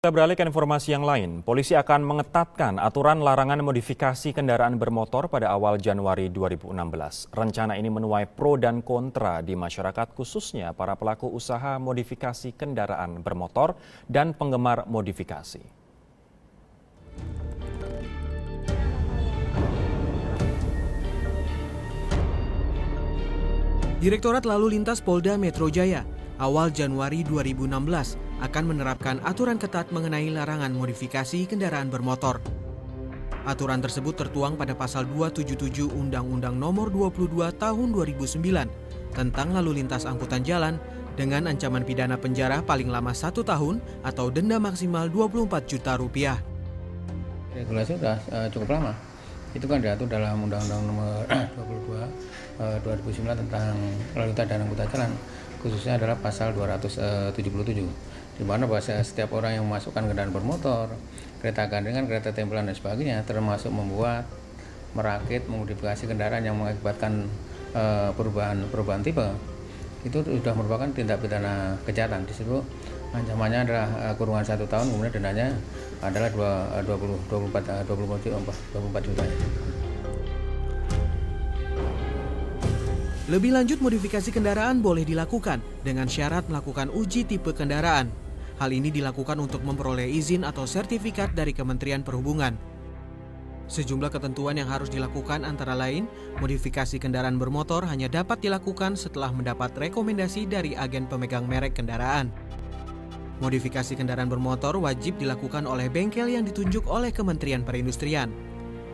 Kita beralih ke informasi yang lain. Polisi akan mengetatkan aturan larangan modifikasi kendaraan bermotor pada awal Januari 2016. Rencana ini menuai pro dan kontra di masyarakat, khususnya para pelaku usaha modifikasi kendaraan bermotor dan penggemar modifikasi. Direktorat Lalu Lintas Polda Metro Jaya awal Januari 2016 akan menerapkan aturan ketat mengenai larangan modifikasi kendaraan bermotor. Aturan tersebut tertuang pada pasal 277 Undang-Undang Nomor 22 Tahun 2009 tentang lalu lintas angkutan jalan dengan ancaman pidana penjara paling lama 1 tahun atau denda maksimal 24 juta rupiah. Regulasi sudah cukup lama. Itu kan diatur dalam Undang-Undang Nomor 22 2009 tentang lalu lintas dan angkutan jalan, khususnya adalah pasal 277, di mana bahwa setiap orang yang memasukkan kendaraan bermotor, kereta gandengan, kereta tempelan dan sebagainya, termasuk membuat, merakit, memodifikasi kendaraan yang mengakibatkan perubahan tipe, itu sudah merupakan tindak pidana kejahatan. Di situ ancamannya adalah kurungan 1 tahun, kemudian dendanya adalah 24 juta. Lebih lanjut, modifikasi kendaraan boleh dilakukan dengan syarat melakukan uji tipe kendaraan. Hal ini dilakukan untuk memperoleh izin atau sertifikat dari Kementerian Perhubungan. Sejumlah ketentuan yang harus dilakukan antara lain, modifikasi kendaraan bermotor hanya dapat dilakukan setelah mendapat rekomendasi dari agen pemegang merek kendaraan. Modifikasi kendaraan bermotor wajib dilakukan oleh bengkel yang ditunjuk oleh Kementerian Perindustrian.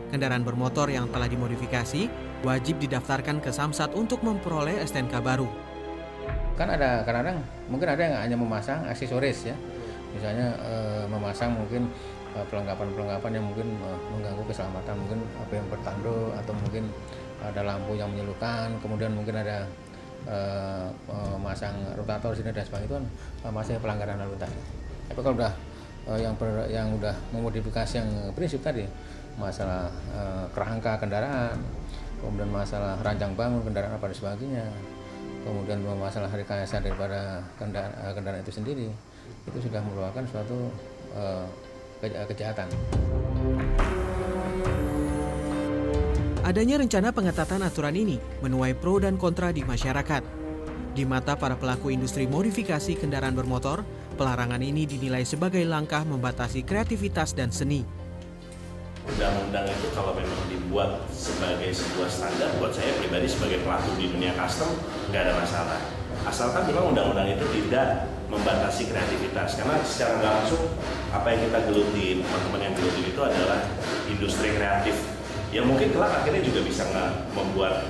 Kendaraan bermotor yang telah dimodifikasi wajib didaftarkan ke Samsat untuk memperoleh STNK baru. Kan ada kadang-kadang mungkin ada yang hanya memasang aksesoris ya, misalnya memasang mungkin perlengkapan yang mungkin mengganggu keselamatan, mungkin apa yang bertando atau mungkin ada lampu yang menyilaukan, kemudian mungkin ada memasang rotator sini dan sebagainya, itu kan masih pelanggaran lalu lintas. Tapi kalau udah yang udah memodifikasi yang prinsip tadi, masalah kerangka kendaraan, kemudian masalah rancang bangun kendaraan apa dan sebagainya, kemudian masalah rekayasa daripada kendaraan itu sendiri, itu sudah merupakan suatu kejahatan. Adanya rencana pengetatan aturan ini menuai pro dan kontra di masyarakat. Di mata para pelaku industri modifikasi kendaraan bermotor, pelarangan ini dinilai sebagai langkah membatasi kreativitas dan seni. Undang-undang itu kalau memang dibuat sebagai sebuah standar, buat saya pribadi sebagai pelaku di dunia custom nggak ada masalah. Asalkan memang undang-undang itu tidak membatasi kreativitas, karena secara nggak langsung apa yang kita geluti, teman-teman yang geluti itu adalah industri kreatif yang mungkin kelak akhirnya juga bisa membuat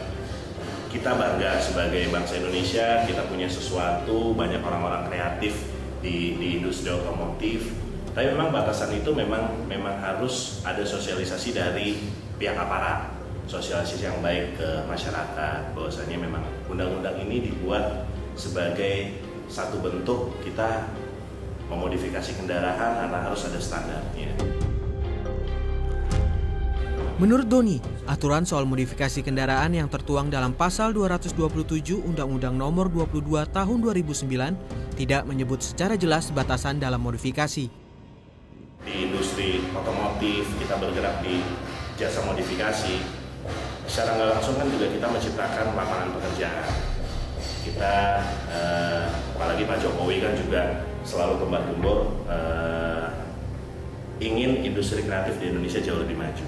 kita bangga sebagai bangsa Indonesia. Kita punya sesuatu, banyak orang-orang kreatif di industri otomotif. Tapi memang batasan itu memang harus ada sosialisasi dari pihak aparat, sosialisasi yang baik ke masyarakat, bahwasanya memang undang-undang ini dibuat sebagai satu bentuk kita memodifikasi kendaraan karena harus ada standarnya. Menurut Doni, aturan soal modifikasi kendaraan yang tertuang dalam pasal 227 Undang-Undang Nomor 22 Tahun 2009 tidak menyebut secara jelas batasan dalam modifikasi. Di industri otomotif, kita bergerak di jasa modifikasi, secara nggak langsung kan juga kita menciptakan lapangan pekerjaan. Kita, apalagi Pak Jokowi kan juga selalu gembar-gembor ingin industri kreatif di Indonesia jauh lebih maju.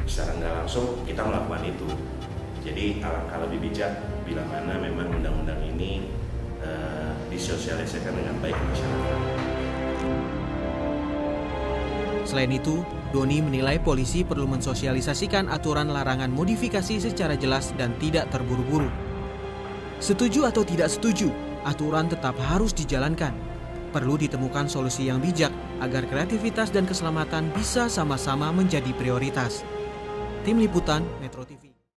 Secara nggak langsung kita melakukan itu. Jadi alangkah lebih bijak bila mana memang undang-undang ini disosialisasikan dengan baik ke masyarakat. Selain itu, Doni menilai polisi perlu mensosialisasikan aturan larangan modifikasi secara jelas dan tidak terburu-buru. Setuju atau tidak setuju, aturan tetap harus dijalankan. Perlu ditemukan solusi yang bijak agar kreativitas dan keselamatan bisa sama-sama menjadi prioritas. Tim Liputan Metro TV.